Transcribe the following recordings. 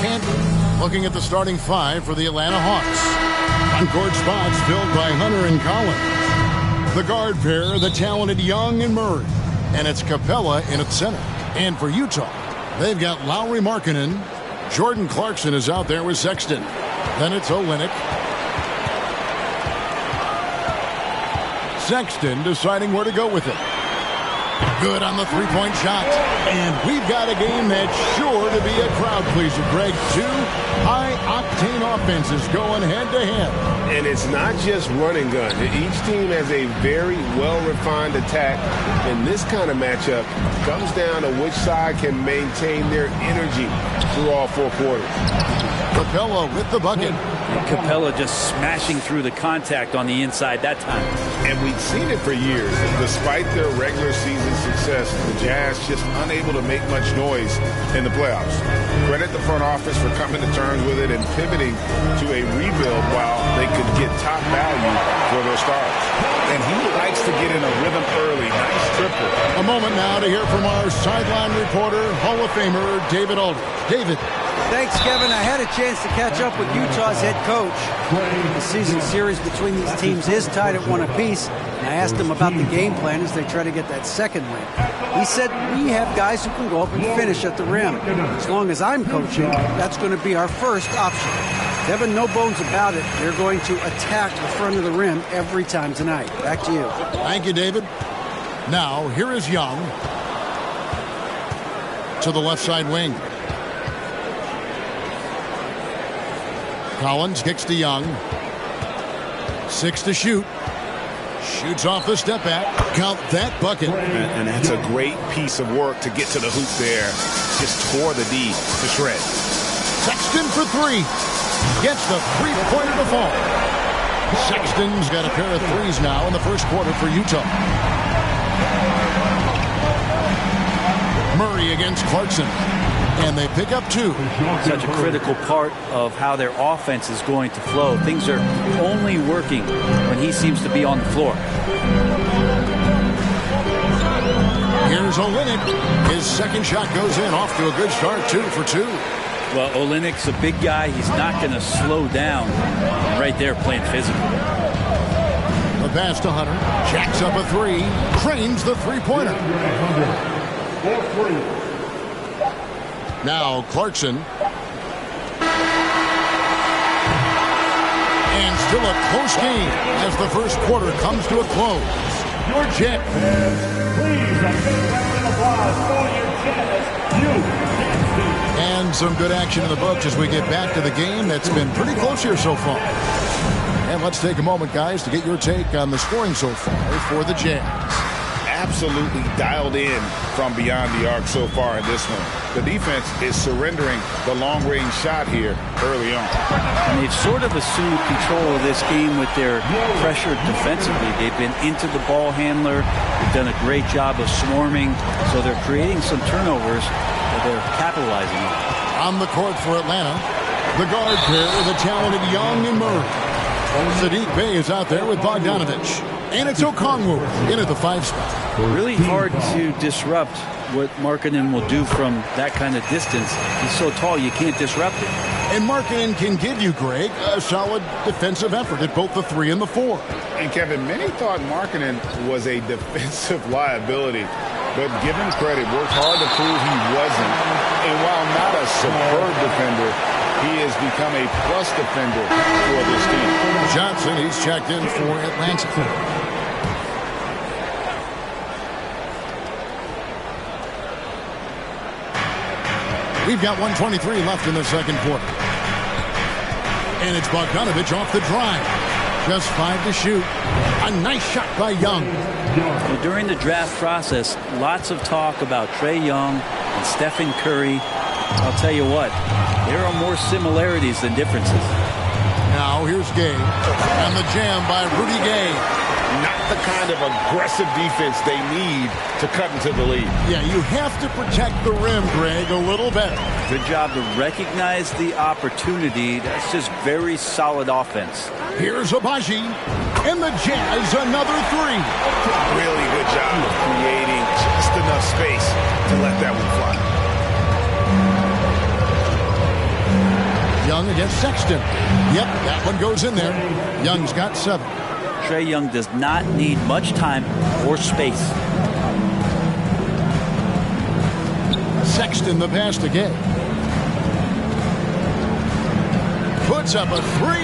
Canton looking at the starting five for the Atlanta Hawks. On-court spots filled by Hunter and Collins. The guard pair, the talented Young and Murray. And it's Capella in at center. And for Utah, they've got Lauri Markkanen. Jordan Clarkson is out there with Sexton. Then it's Olynyk. Sexton deciding where to go with it. Good on the three-point shot. And we've got a game that's sure to be a crowd pleaser, Greg. Two high-octane offenses going head-to-head. And it's not just run and gun. Each team has a very well-refined attack. And this kind of matchup comes down to which side can maintain their energy through all four quarters. Capella with the bucket. And Capella just smashing through the contact on the inside that time. And we've seen it for years. Despite their regular season success, the Jazz just unable to make much noise in the playoffs. Credit the front office for coming to terms with it and pivoting to a rebuild while they could get top value for their stars. And he likes to get in a rhythm early. Nice triple. A moment now to hear from our sideline reporter, Hall of Famer David Aldridge. David. Thanks, Kevin. I had a chance to catch up with Utah's head coach. The season series between these teams is tied at one apiece. And I asked him about the game plan as they try to get that second win. He said, we have guys who can go up and finish at the rim. As long as I'm coaching, that's going to be our first option. Kevin, no bones about it. They're going to attack the front of the rim every time tonight. Back to you. Thank you, David. Now, here is Young to the left side wing. Collins kicks to Young. 6 to shoot. Shoots off the step back. Count that bucket. And that's a great piece of work to get to the hoop there. Just tore the D to shred. Sexton for three. Gets the three-pointer to fall. Sexton's got a pair of threes now in the first quarter for Utah. Murray against Clarkson. And they pick up two. Such a critical part of how their offense is going to flow. Things are only working when he seems to be on the floor. Here's Olynyk. His second shot goes in. Off to a good start. 2 for 2. Well, Olynyk's a big guy. He's not going to slow down. Right there playing physical. The pass to Hunter. Jacks up a three. Cranes the three-pointer. Now Clarkson. And still a close game as the first quarter comes to a close. Your Jet. Please, a big round of applause for your Jazz. And some good action in the books as we get back to the game that's been pretty close here so far. And let's take a moment, guys, to get your take on the scoring so far for the Jazz. Absolutely dialed in from beyond the arc so far in this one. The defense is surrendering the long-range shot here early on. And they've sort of assumed control of this game with their pressure defensively. They've been into the ball handler. They've done a great job of swarming. So they're creating some turnovers that they're capitalizing on. On the court for Atlanta, the guard pair, the talented Young and Murray. Saddiq Bey is out there with Bogdanovich. And it's Okongwu in at the 5 spot. Really hard to disrupt what Markkanen will do from that kind of distance. He's so tall, you can't disrupt it. And Markkanen can give you, Greg, a solid defensive effort at both the 3 and the 4. And Kevin, many thought Markkanen was a defensive liability. But give him credit, worked hard to prove he wasn't. And while not a superb defender, he has become a plus defender for this team. Johnson, he's checked in for Atlanta. We've got 1:23 left in the second quarter. And it's Bogdanovich off the drive. Just 5 to shoot. A nice shot by Young. Well, during the draft process, lots of talk about Trae Young and Stephen Curry. I'll tell you what, there are more similarities than differences. Now here's Gay. And the jam by Rudy Gay. Not the kind of aggressive defense they need to cut into the lead. Yeah, you have to protect the rim, Greg, a little better. Good job to recognize the opportunity. That's just very solid offense. Here's Abaji. And the Jazz, another 3. Really good job of creating just enough space to let that one fly. Young against Sexton. Yep, that one goes in there. Young's got 7. Trae Young does not need much time or space. Sexton the pass to Gay. Puts up a 3.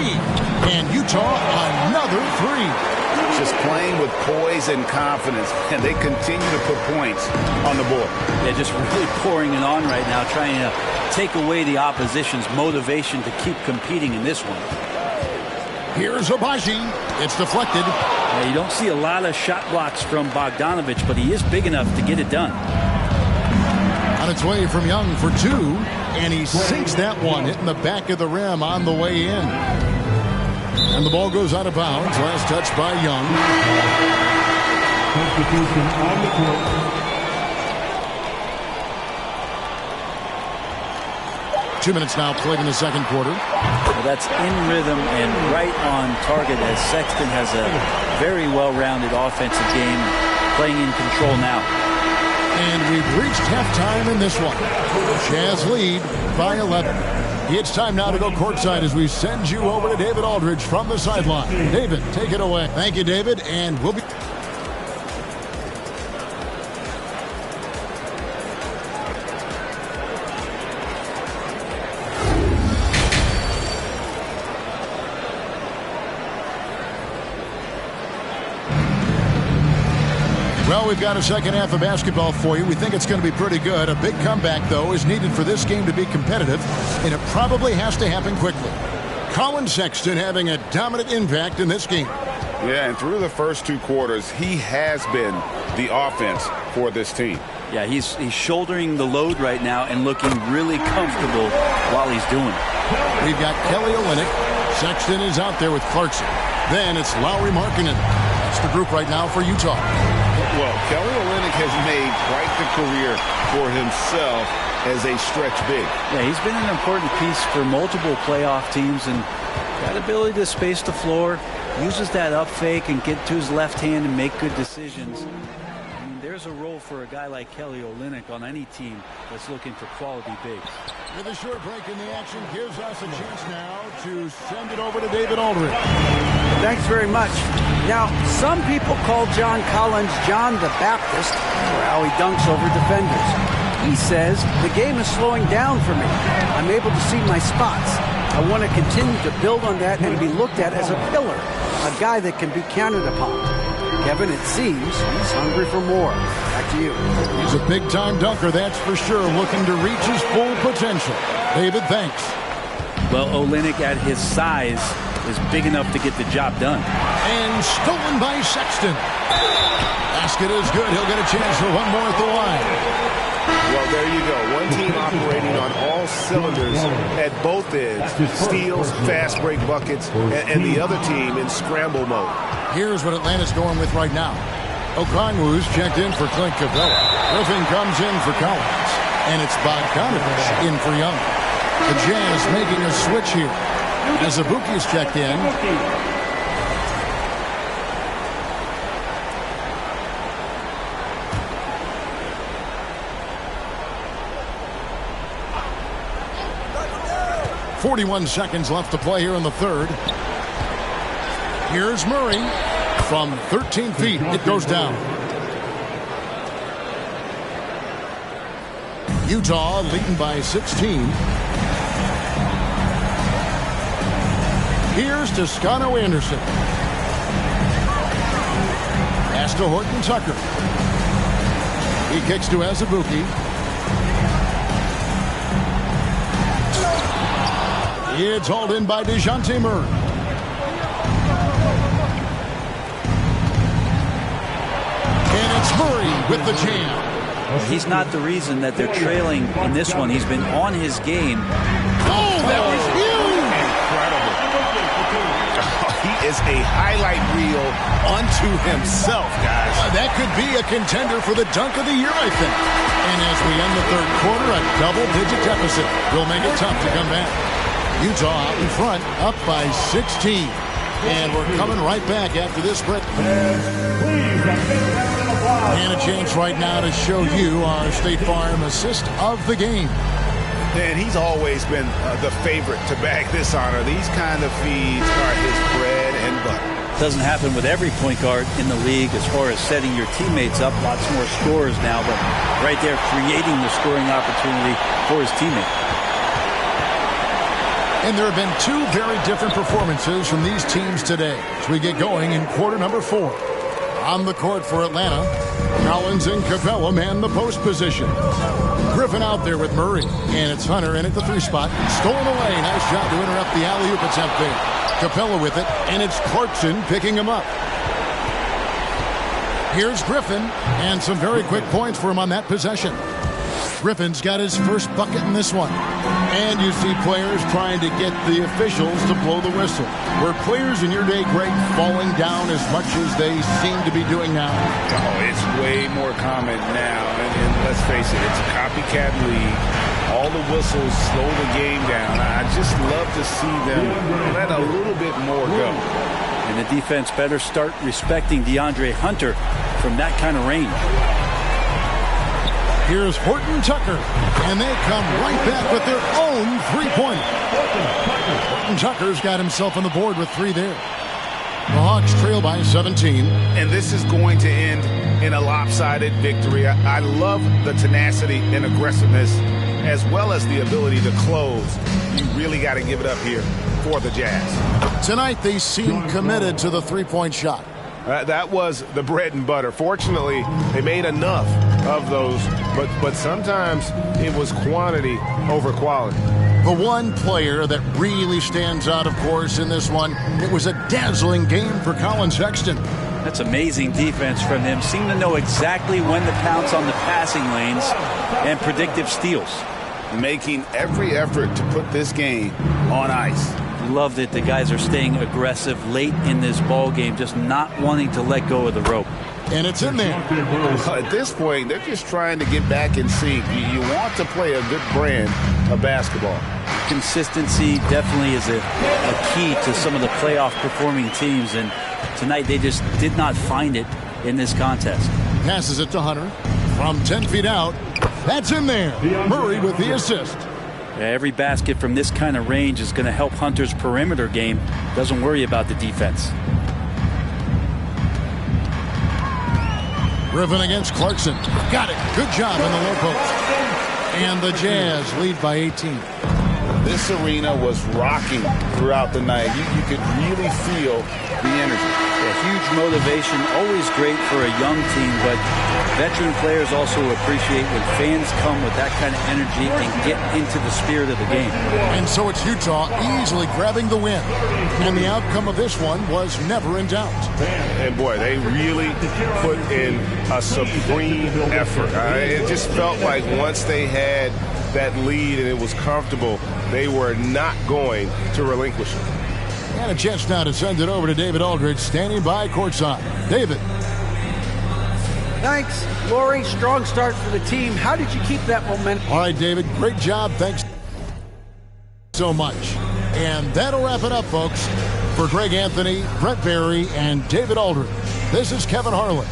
And Utah another 3. Just playing with poise and confidence, and they continue to put points on the board. They're just really pouring it on right now, trying to take away the opposition's motivation to keep competing in this one. Here's Agbaji. It's deflected. Now, you don't see a lot of shot blocks from Bogdanovich, but he is big enough to get it done. On its way from Young for 2, and he sinks that one, hitting the back of the rim on the way in. And the ball goes out of bounds. Last touch by Young. Substitution on the court. 2 minutes now played in the second quarter. Well, that's in rhythm and right on target as Sexton has a very well-rounded offensive game, playing in control now. And we've reached halftime in this one. Jazz lead by 11. It's time now to go courtside as we send you over to David Aldridge from the sideline. David, take it away. Thank you, David, and we'll be... Well, we've got a second half of basketball for you. We think it's going to be pretty good. A big comeback, though, is needed for this game to be competitive, and it probably has to happen quickly. Colin Sexton having a dominant impact in this game. Yeah, and through the first 2 quarters, he has been the offense for this team. Yeah, he's shouldering the load right now and looking really comfortable while he's doing it. We've got Kelly Olynyk. Sexton is out there with Clarkson. Then it's Lauri Markkanen. That's the group right now for Utah. Well, Kelly Olynyk has made quite the career for himself as a stretch big. Yeah, he's been an important piece for multiple playoff teams, and that ability to space the floor, uses that up fake and get to his left hand and make good decisions. I mean, there's a role for a guy like Kelly Olynyk on any team that's looking for quality bigs. With a short break in the action, gives us a chance now to send it over to David Aldridge. Thanks very much. Now, some people call John Collins John the Baptist for how he dunks over defenders. He says, the game is slowing down for me. I'm able to see my spots. I want to continue to build on that and be looked at as a pillar, a guy that can be counted upon. Kevin, it seems he's hungry for more. Back to you. He's a big-time dunker, that's for sure, looking to reach his full potential. David, thanks. Well, Olynyk at his size is big enough to get the job done. And stolen by Sexton. Basket is good. He'll get a chance for one more at the line. Well, there you go. One team operating on all cylinders at both ends. Steals, fast break buckets, and the other team in scramble mode. Here's what Atlanta's going with right now. Okongwu's checked in for Clint Capella. Griffin comes in for Collins. And it's Bogdanovich in for Young. The Jazz making a switch here. As Azubuike's checked in. .41 seconds left to play here in the third. Here's Murray from 13 feet. It goes down. Utah leading by 16. Here's Toscano Anderson. Pass to Horton Tucker. He kicks to Azubuike. It's hauled in by DeJounte Murray. And it's Murray with the jam. He's not the reason that they're trailing in this one. He's been on his game. Oh, that was huge! Incredible. He is a highlight reel unto himself, guys. That could be a contender for the dunk of the year, I think. And as we end the third quarter, a double-digit deficit will make it tough to come back. Utah out in front, up by 16. And we're coming right back after this break. And a chance right now to show you our State Farm assist of the game. And he's always been the favorite to bag this honor. These kind of feeds are his bread and butter. Doesn't happen with every point guard in the league as far as setting your teammates up. Lots more scorers now, but right there creating the scoring opportunity for his teammate. And there have been two very different performances from these teams today as we get going in quarter number 4. On the court for Atlanta, Collins and Capella man the post position. Griffin out there with Murray, and it's Hunter in at the 3 spot. Stolen away. Nice job to interrupt the alley-oop attempt there. Capella with it, and it's Clarkson picking him up. Here's Griffin, and some very quick points for him on that possession. Griffin's got his first bucket in this one. And you see players trying to get the officials to blow the whistle. Were players in your day, Greg, falling down as much as they seem to be doing now? Oh, it's way more common now. And let's face it, it's a copycat league. All the whistles slow the game down. I just love to see them let a little bit more go. And the defense better start respecting DeAndre Hunter from that kind of range. Here's Horton Tucker, and they come right back with their own three-pointer. Horton Tucker's got himself on the board with 3 there. The Hawks trail by 17. And this is going to end in a lopsided victory. I love the tenacity and aggressiveness as well as the ability to close. You really got to give it up here for the Jazz. Tonight they seem committed to the three-point shot. That was the bread and butter. Fortunately, they made enough of those, but sometimes it was quantity over quality. The one player that really stands out, of course, in this one, it was a dazzling game for Colin Sexton. That's amazing defense from him. Seemed to know exactly when to pounce on the passing lanes and predictive steals. Making every effort to put this game on ice. Love that the guys are staying aggressive late in this ball game, just not wanting to let go of the rope. And it's in there. At this point, they're just trying to get back in sync. You want to play a good brand of basketball. Consistency definitely is a key to some of the playoff performing teams, and tonight they just did not find it in this contest. Passes it to Hunter from 10 feet out. That's in there. Murray with the assist. Yeah, every basket from this kind of range is going to help Hunter's perimeter game. Doesn't worry about the defense. Griffin against Clarkson. Got it. Good job in the low post. And the Jazz lead by 18. This arena was rocking throughout the night. You could really feel the energy. A huge motivation, always great for a young team, but veteran players also appreciate when fans come with that kind of energy and get into the spirit of the game. And so it's Utah easily grabbing the win. And the outcome of this one was never in doubt. And boy, they really put in a supreme effort. It just felt like once they had that lead and it was comfortable, they were not going to relinquish it. And a chance now to send it over to David Aldridge, standing by courtside. David. Thanks, Laurie. Strong start for the team. How did you keep that momentum? All right, David. Great job. Thanks so much. And that'll wrap it up, folks. For Greg Anthony, Brett Barry, and David Aldridge, this is Kevin Harlan.